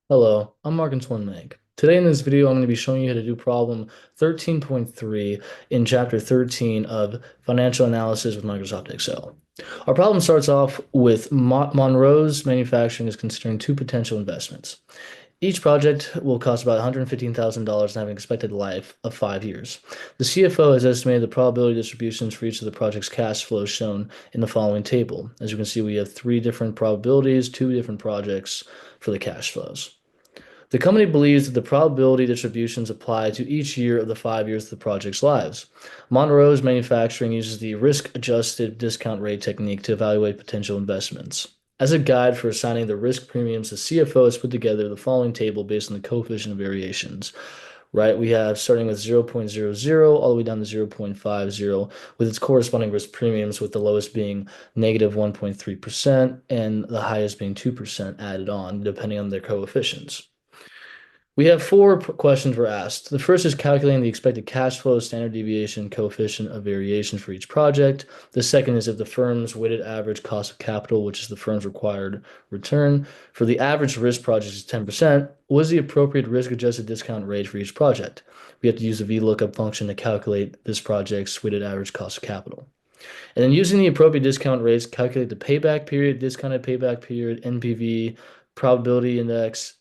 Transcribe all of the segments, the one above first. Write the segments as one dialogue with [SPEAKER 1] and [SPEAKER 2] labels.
[SPEAKER 1] Hello, I'm Marc-Antoine. Today in this video, I'm going to be showing you how to do problem 13.3 in chapter 13 of financial analysis with Microsoft Excel. Our problem starts off with Monroe's Manufacturing is considering two potential investments. Each project will cost about $115,000 and have an expected life of 5 years. The CFO has estimated the probability distributions for each of the project's cash flows shown in the following table. As you can see, we have three different probabilities, two different projects for the cash flows. The company believes that the probability distributions apply to each year of the 5 years of the project's lives. Monroe's Manufacturing uses the risk-adjusted discount rate technique to evaluate potential investments. As a guide for assigning the risk premiums, the CFO has put together the following table based on the coefficient of variations. Right, we have starting with 0.00 all the way down to 0.50 with its corresponding risk premiums, with the lowest being negative 1.3% and the highest being 2% added on, depending on their coefficients. We have four questions we're asked. The first is calculating the expected cash flow standard deviation coefficient of variation for each project. The second is if the firm's weighted average cost of capital, which is the firm's required return, for the average risk project is 10%, what is the appropriate risk-adjusted discount rate for each project? We have to use the VLOOKUP function to calculate this project's weighted average cost of capital. And then using the appropriate discount rates, calculate the payback period, discounted payback period, NPV, probability index,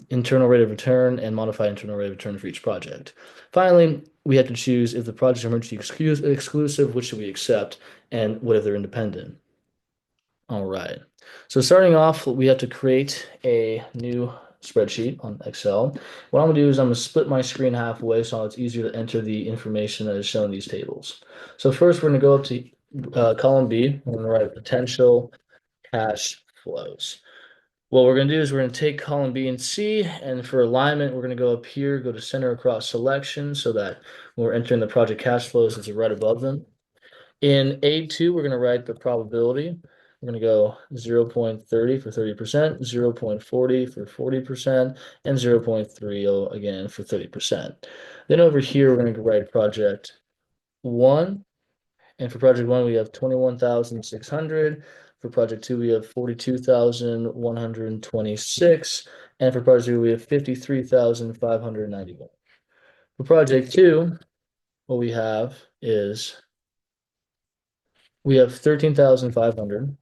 [SPEAKER 1] internal rate of return, and modified internal rate of return for each project. Finally, we have to choose if the projects are mutually exclusive, which should we accept, and what if they're independent. All right. So starting off, we have to create a new spreadsheet on Excel. What I'm gonna do is I'm gonna split my screen halfway so it's easier to enter the information that is shown in these tables. So first, we're gonna go up to column B. We're gonna write potential cash flows. What we're going to do is we're going to take column B and C, and for alignment, we're going to go up here, go to center across selection so that when we're entering the project cash flows, it's right above them. In A2, we're going to write the probability. We're going to go 0.30 for 30%, 0.40 for 40%, and 0.30 again for 30%. Then over here, we're going to write project 1. And for project 1, we have 21,600. For project 2, we have 42,126. And for project 3, we have 53,591. For project 2, what we have is we have 13,500,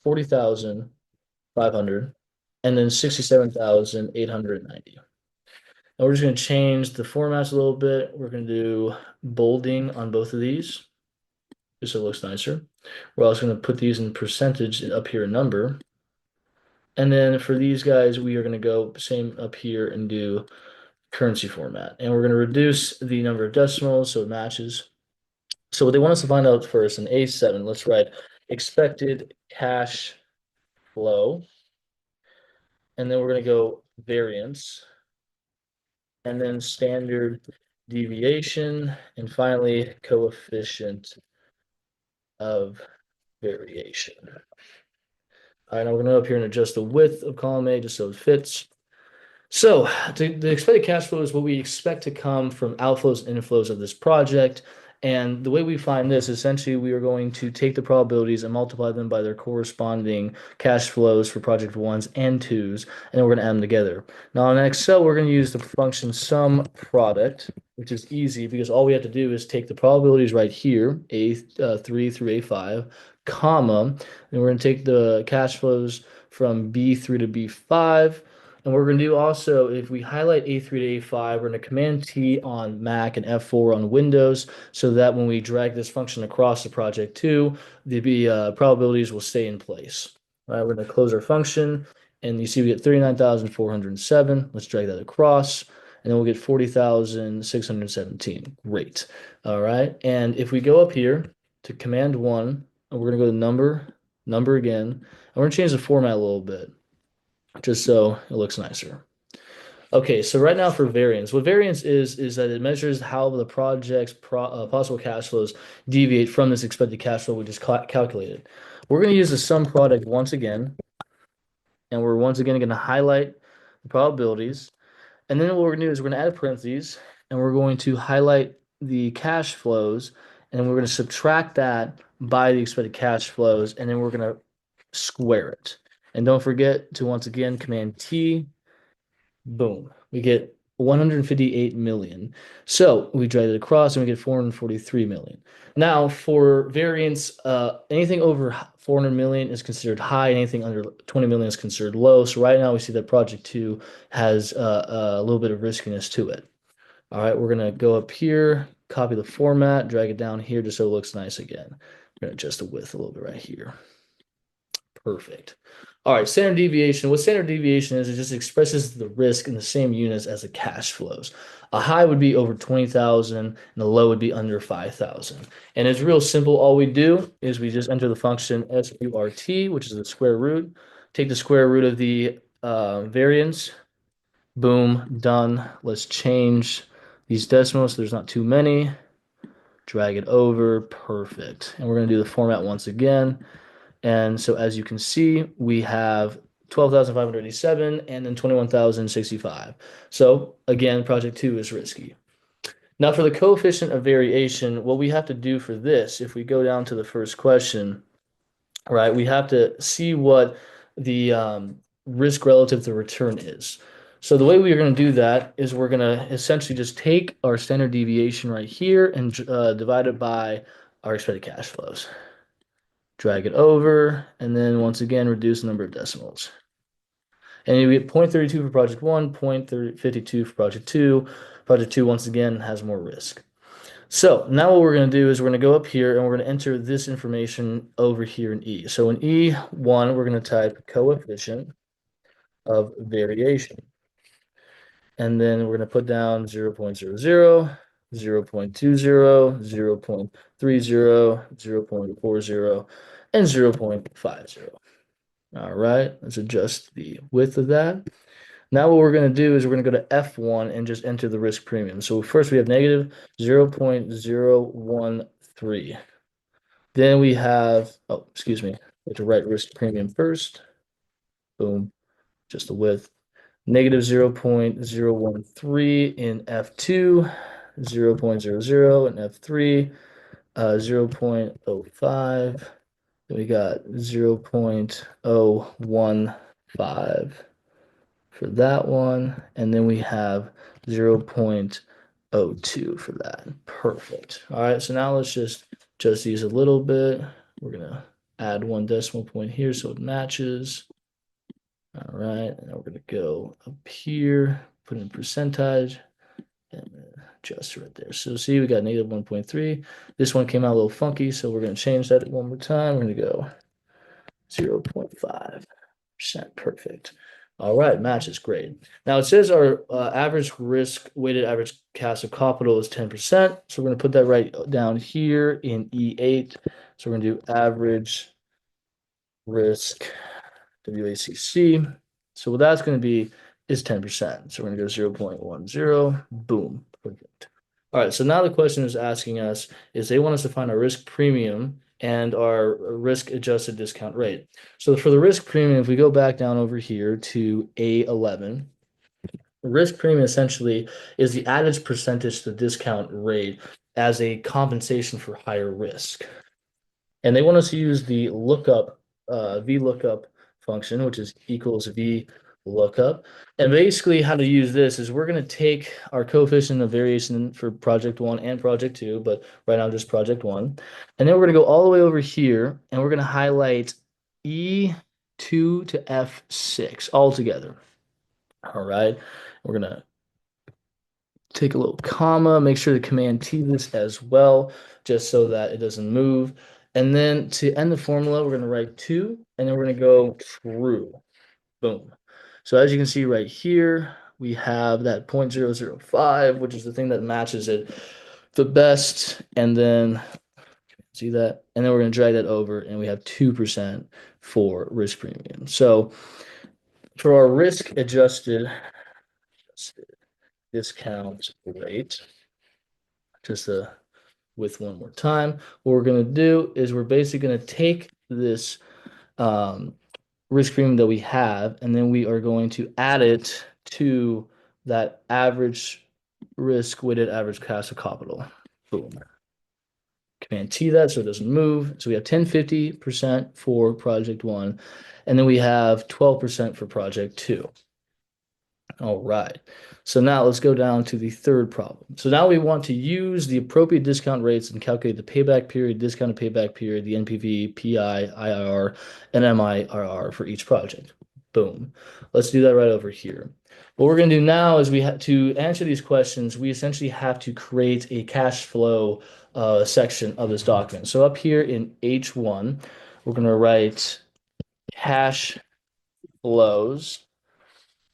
[SPEAKER 1] 40,500, and then 67,890. And we're just going to change the formats a little bit. We're going to do bolding on both of these, just so it looks nicer. We're also going to put these in percentage up here in number. And then for these guys, we are going to go same up here and do currency format. And we're going to reduce the number of decimals so it matches. So what they want us to find out first in A7, let's write expected cash flow. And then we're going to go variance. And then standard deviation. And finally, coefficient of variation. All right, now we're going to go up here and adjust the width of column A just so it fits. So the expected cash flow is what we expect to come from outflows and inflows of this project. And the way we find this, essentially, we are going to take the probabilities and multiply them by their corresponding cash flows for project 1s and 2s, and then we're going to add them together. Now in Excel, we're going to use the function sum product, which is easy because all we have to do is take the probabilities right here, A3 through A5, comma, and we're going to take the cash flows from B3 to B5. And what we're going to do also, if we highlight A3 to A5, we're going to Command T on Mac and F4 on Windows so that when we drag this function across the project 2, the probabilities will stay in place. All right, we're going to close our function, and you see we get 39,407. Let's drag that across, and then we'll get 40,617. Great. All right, and if we go up here to Command 1, and we're going to go to number again, and we're going to change the format a little bit, just so it looks nicer. Okay, so right now for variance, what variance is that it measures how the project's possible cash flows deviate from this expected cash flow we just calculated. We're going to use the sum product once again, and we're once again going to highlight the probabilities. And then what we're going to do is we're going to add parentheses, and we're going to highlight the cash flows, and we're going to subtract that by the expected cash flows, and then we're going to square it. And don't forget to once again Command T Boom. We get 158 million. So we drag it across and we get 443 million. Now, for variance, anything over 400 million is considered high, anything under 20 million is considered low. So right now we see that project two has a little bit of riskiness to it. All right, we're gonna go up here, copy the format, drag it down here just so it looks nice again. We're gonna adjust the width a little bit right here. Perfect. All right, standard deviation. What standard deviation is, it just expresses the risk in the same units as the cash flows. A high would be over 20,000 and a low would be under 5,000. And it's real simple. All we do is we just enter the function SQRT, which is the square root, take the square root of the variance. Boom, done. Let's change these decimals so there's not too many. Drag it over. Perfect. And we're going to do the format once again. And so as you can see, we have 12,587 and then 21,065. So again, project two is risky. Now for the coefficient of variation, what we have to do for this, if we go down to the first question, right, we have to see what the risk relative to return is. So the way we are going to do that is we're going to essentially just take our standard deviation right here and divide it by our expected cash flows. Drag it over, and then once again, reduce the number of decimals. And you get 0.32 for project one, 0.52 for project two. Project two, once again, has more risk. So now what we're going to do is we're going to go up here and we're going to enter this information over here in E. So in E1, we're going to type coefficient of variation. And then we're going to put down 0.00, 0.20, 0.30, 0.40, and 0.50. All right, let's adjust the width of that. Now what we're going to do is we're going to go to F1 and just enter the risk premium. So first we have negative 0.013. Then we have, oh, excuse me, we have to write risk premium first. Boom, just the width. Negative 0.013 in F2, 0.00 in F3, 0.05. Then we got 0.015 for that one. And then we have 0.02 for that. Perfect. All right, so now let's just adjust these a little bit. We're going to add one decimal point here so it matches. All right, and now we're going to go up here, put in percentage, and adjust right there. So see, we got negative 1.3. This one came out a little funky, so we're going to change that one more time. We're going to go 0.5%. Perfect. All right, matches great. Now it says our average risk weighted average cost of capital is 10%. So we're going to put that right down here in E8. So we're going to do average risk WACC. So what that's going to be is 10%. So we're going to go 0.10. Boom. Perfect. All right. So now the question is asking us is they want us to find our risk premium and our risk adjusted discount rate. So for the risk premium, if we go back down over here to A11, the risk premium essentially is the added percentage to the discount rate as a compensation for higher risk. And they want us to use the lookup, VLOOKUP function, which is equals VLOOKUP. And basically how to use this is we're going to take our coefficient of variation for project one and project two, but right now just project one. And then we're going to go all the way over here and we're going to highlight E2 to F6 all together. All right. We're going to take a little comma, make sure to Command T this as well, just so that it doesn't move. And then to end the formula, we're going to write 2, and then we're going to go true. Boom. So as you can see right here, we have that 0.005, which is the thing that matches it the best. And then, see that? And then we're going to drag that over, and we have 2% for risk premium. So for our risk adjusted discount rate, just with one more time, what we're going to do is we're basically going to take this risk premium that we have, and then we are going to add it to that average risk weighted average cost of capital. Boom. Command T that so it doesn't move. So we have 1050% for project one, and then we have 12% for project two. All right. So now let's go down to the third problem. So now we want to use the appropriate discount rates and calculate the payback period, discounted payback period, the NPV, PI, IRR, and MIRR for each project. Boom. Let's do that right over here. What we're going to do now is we have to answer these questions. We essentially have to create a cash flow section of this document. So up here in H1, we're going to write cash flows.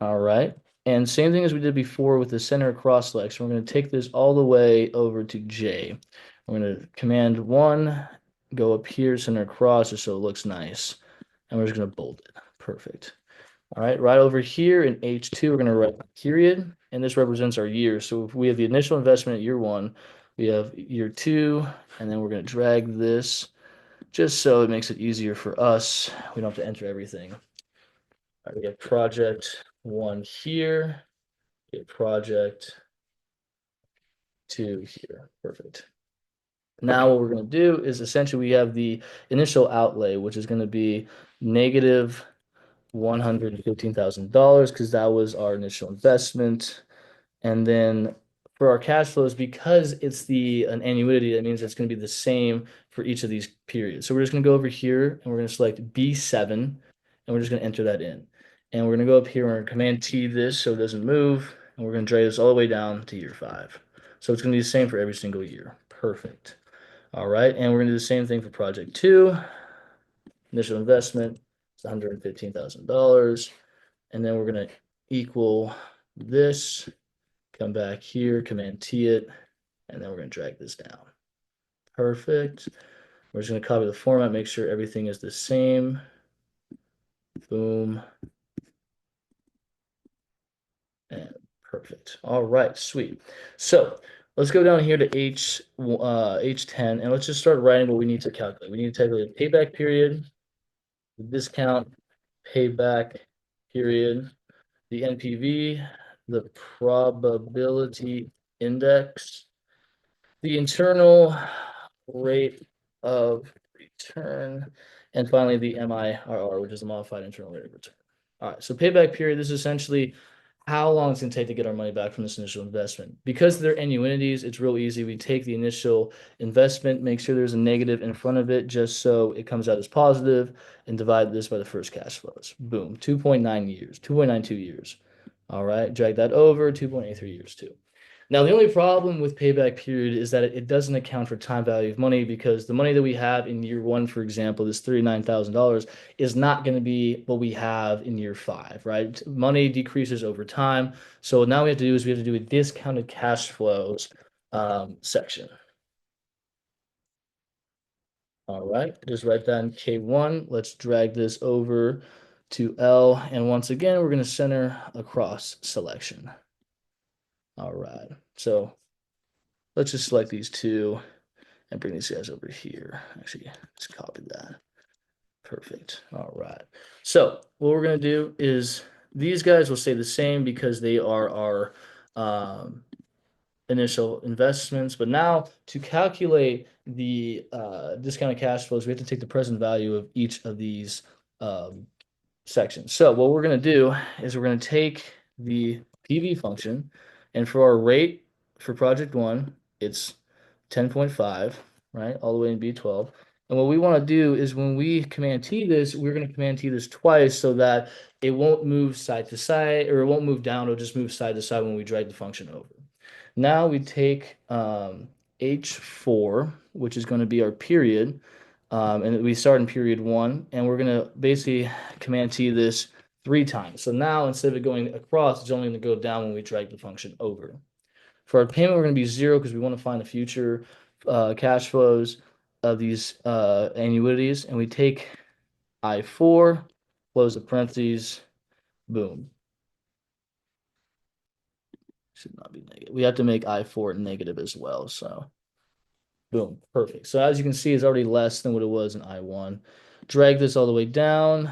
[SPEAKER 1] All right. And same thing as we did before with the center cross selection. We're going to take this all the way over to J. We're going to command one, go up here, center cross, just so it looks nice. And we're just going to bold it. Perfect. All right. Right over here in H2, we're going to write period. And this represents our year. So if we have the initial investment at year one, we have year two, and then we're going to drag this just so it makes it easier for us. We don't have to enter everything. All right, we have project one here, we have project two here. Perfect. Now what we're going to do is essentially we have the initial outlay, which is going to be negative $115,000 because that was our initial investment. And then for our cash flows, because it's an annuity, that means it's going to be the same for each of these periods. So we're just going to go over here and we're going to select B7 and we're just going to enter that in. And we're going to go up here and we're going to Command T this so it doesn't move. And we're going to drag this all the way down to year 5. So it's going to be the same for every single year. Perfect. All right. And we're going to do the same thing for project 2. Initial investment is $115,000. And then we're going to equal this. Come back here, Command T it, and then we're going to drag this down. Perfect. We're just going to copy the format, make sure everything is the same. Boom. And perfect. All right, sweet. So let's go down here to H10, and let's just start writing what we need to calculate. We need to calculate the payback period, the discount payback period, the NPV, the probability index, the internal rate of return, and finally the MIRR, which is the modified internal rate of return. All right, so payback period, this is essentially how long it's going to take to get our money back from this initial investment. Because they're annuities, it's real easy. We take the initial investment, make sure there's a negative in front of it just so it comes out as positive, and divide this by the first cash flows. Boom, 2.9 years, 2.92 years. All right, drag that over, 2.83 years too. Now, the only problem with payback period is that it doesn't account for time value of money because the money that we have in year one, for example, this $39,000 is not going to be what we have in year 5, right? Money decreases over time. So now we have to do is we have to do a discounted cash flows section. All right, just write that in K1. Let's drag this over to L. And once again, we're going to center across selection. All right, so let's just select these two and bring these guys over here. Actually, just copy that. Perfect. All right. So what we're going to do is these guys will stay the same because they are our initial investments. But now to calculate the discounted cash flows, we have to take the present value of each of these sections. So what we're going to do is we're going to take the PV function, and for our rate for project 1, it's 10.5, right? All the way in B12. And what we want to do is when we Command T this, we're going to Command T this twice so that it won't move side to side, or it won't move down, it'll just move side to side when we drag the function over. Now we take H4, which is going to be our period, and we start in period 1, and we're going to basically Command T this 3 times. So now instead of it going across, it's only going to go down when we drag the function over. For our payment, we're going to be 0 because we want to find the future cash flows of these annuities, and we take I4, close the parentheses, boom. Should not be negative. We have to make I4 negative as well, so boom, perfect. So as you can see, it's already less than what it was in I1. Drag this all the way down,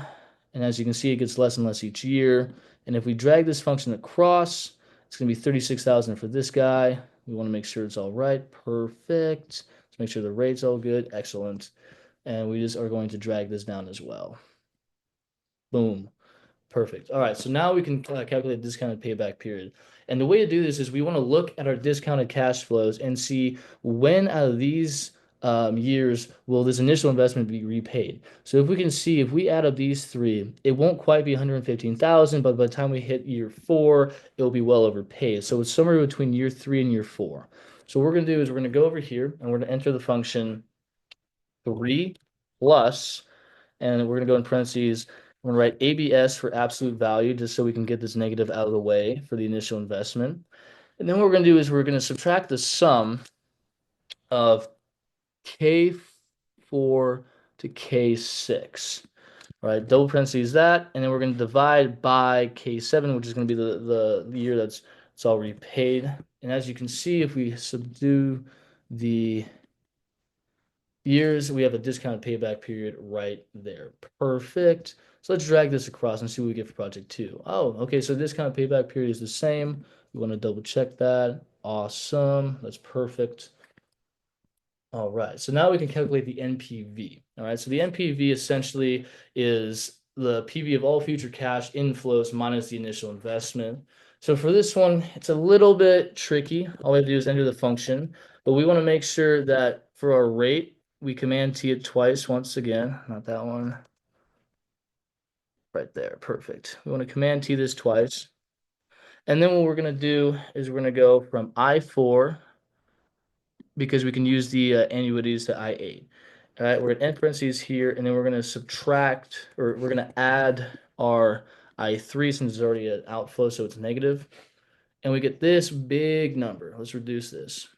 [SPEAKER 1] and as you can see, it gets less and less each year. And if we drag this function across, it's going to be 36,000 for this guy. We want to make sure it's all right. Perfect. Let's make sure the rate's all good. Excellent. And we just are going to drag this down as well. Boom. Perfect. All right, so now we can calculate discounted payback period. And the way to do this is we want to look at our discounted cash flows and see when out of these years will this initial investment be repaid. So if we can see, if we add up these three, it won't quite be 115,000, but by the time we hit year four, it'll be well overpaid. So it's somewhere between year three and year four. So what we're going to do is we're going to go over here and we're going to enter the function 3 plus, and we're going to go in parentheses. We're going to write ABS for absolute value just so we can get this negative out of the way for the initial investment. And then what we're going to do is we're going to subtract the sum of K4 to K6. All right, double parentheses that, and then we're going to divide by K7, which is going to be the year that's it's all repaid. And as you can see, if we subdue the years, we have a discounted payback period right there. Perfect. So let's drag this across and see what we get for project two. Oh, okay, so discounted payback period is the same. We want to double check that. Awesome. That's perfect. All right, so now we can calculate the NPV. All right, so the NPV essentially is the PV of all future cash inflows minus the initial investment. So for this one, it's a little bit tricky. All we have to do is enter the function, but we want to make sure that for our rate, we command T it twice once again, not that one. Right there, perfect. We want to command T this twice. And then what we're going to do is we're going to go from I4 because we can use the annuities to I8. All right, we're going to end parentheses here, and then we're going to subtract, or we're going to add our I3 since it's already an outflow, so it's negative. And we get this big number. Let's reduce this.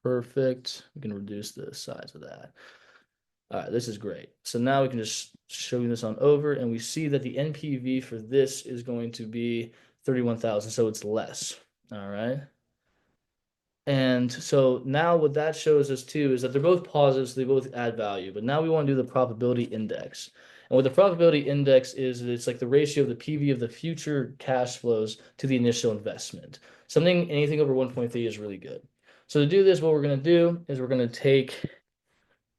[SPEAKER 1] Perfect. We can reduce the size of that. All right, this is great. So now we can just show this on over, and we see that the NPV for this is going to be 31,000, so it's less. All right. And so now what that shows us too is that they're both positive, so they both add value. But now we want to do the probability index. And what the probability index is, it's like the ratio of the PV of the future cash flows to the initial investment. Anything over 1.3 is really good. So to do this, what we're going to do is we're going to take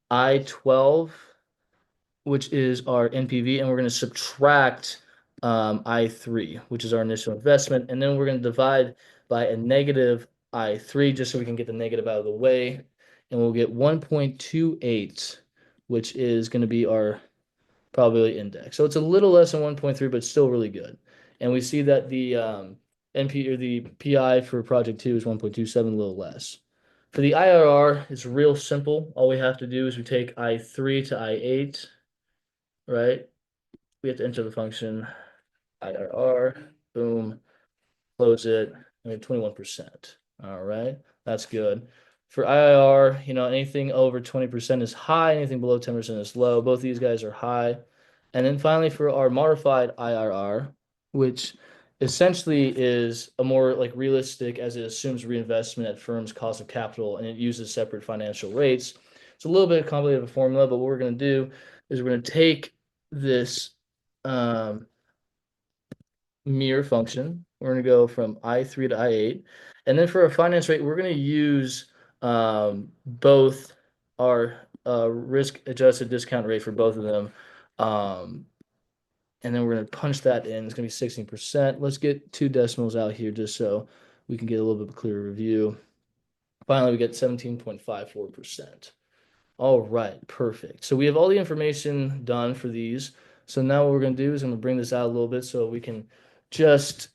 [SPEAKER 1] I12, which is our NPV, and we're going to subtract I3, which is our initial investment. And then we're going to divide by a negative I3 just so we can get the negative out of the way. And we'll get 1.28, which is going to be our probability index. So it's a little less than 1.3, but still really good. And we see that the NP or the PI for project two is 1.27, a little less. For the IRR, it's real simple. All we have to do is we take I3 to I8, right? We have to enter the function IRR, boom, close it, and we have 21%. All right, that's good. For IRR, anything over 20% is high, anything below 10% is low. Both these guys are high. And then finally for our modified IRR, which essentially is a more like realistic as it assumes reinvestment at firm's cost of capital and it uses separate financial rates. It's a little bit complicated of a formula, but what we're going to do is we're going to take this mirror function. We're going to go from I3 to I8. And then for our finance rate, we're going to use both our risk adjusted discount rate for both of them. And then we're going to punch that in. It's going to be 16%. Let's get two decimals out here just so we can get a little bit clearer review. Finally, we get 17.54%. All right, perfect. So we have all the information done for these. So now what we're going to do is I'm going to bring this out a little bit so we can just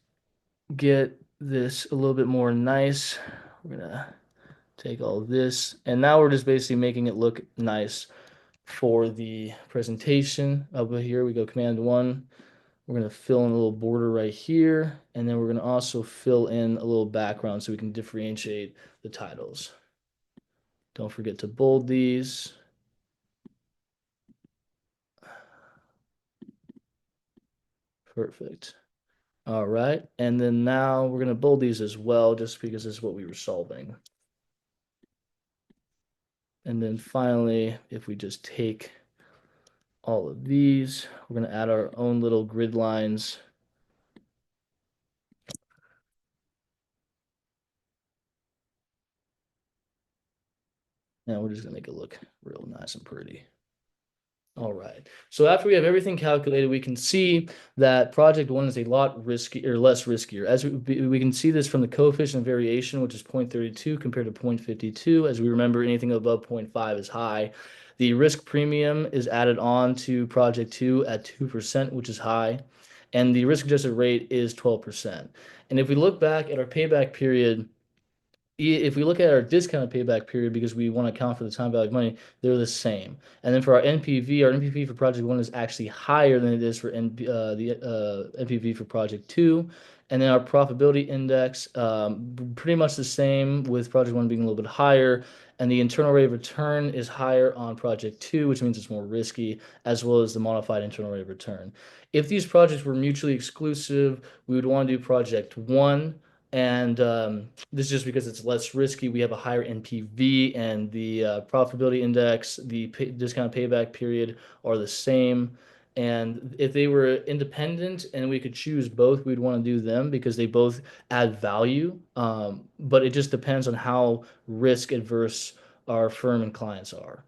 [SPEAKER 1] get this a little bit more nice. We're going to take all of this. And now we're just basically making it look nice for the presentation. Over here, we go Command 1. We're going to fill in a little border right here. And then we're going to also fill in a little background so we can differentiate the titles. Don't forget to bold these. Perfect. All right. And then now we're going to bold these as well, just because this is what we were solving. And then finally, if we just take all of these, we're going to add our own little grid lines. And we're just going to make it look real nice and pretty. All right. So after we have everything calculated, we can see that project one is a lot risky or less riskier. As we can see this from the coefficient of variation, which is 0.32 compared to 0.52. As we remember, anything above zero point 0.5 is high. The risk premium is added on to project two at 2%, which is high. And the risk adjusted rate is 12%. And if we look back at our payback period, if we look at our discounted payback period, because we want to account for the time value of money, they're the same. And then for our NPV for project one is actually higher than it is for the NPV for project two. And then our profitability index, pretty much the same, with project one being a little bit higher. And the internal rate of return is higher on project two, which means it's more risky, as well as the modified internal rate of return. If these projects were mutually exclusive, we would want to do project one. And this is just because it's less risky. We have a higher NPV, and the profitability index, the discount payback period are the same. And if they were independent and we could choose both, we'd want to do them because they both add value. But it just depends on how risk adverse our firm and clients are.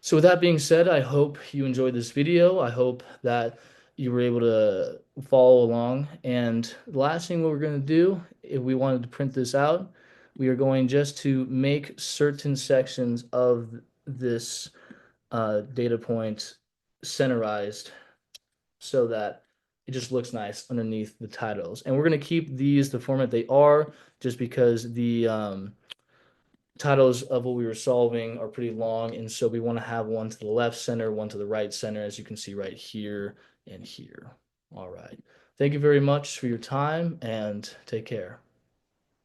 [SPEAKER 1] So with that being said, I hope you enjoyed this video. I hope that you were able to follow along. And the last thing what we're going to do, if we wanted to print this out, we are going just to make certain sections of this data point centerized so that it just looks nice underneath the titles. And we're going to keep these the format they are, just because the titles of what we were solving are pretty long, and so we want to have one to the left center, one to the right center, as you can see right here and here. All right. Thank you very much for your time, and take care.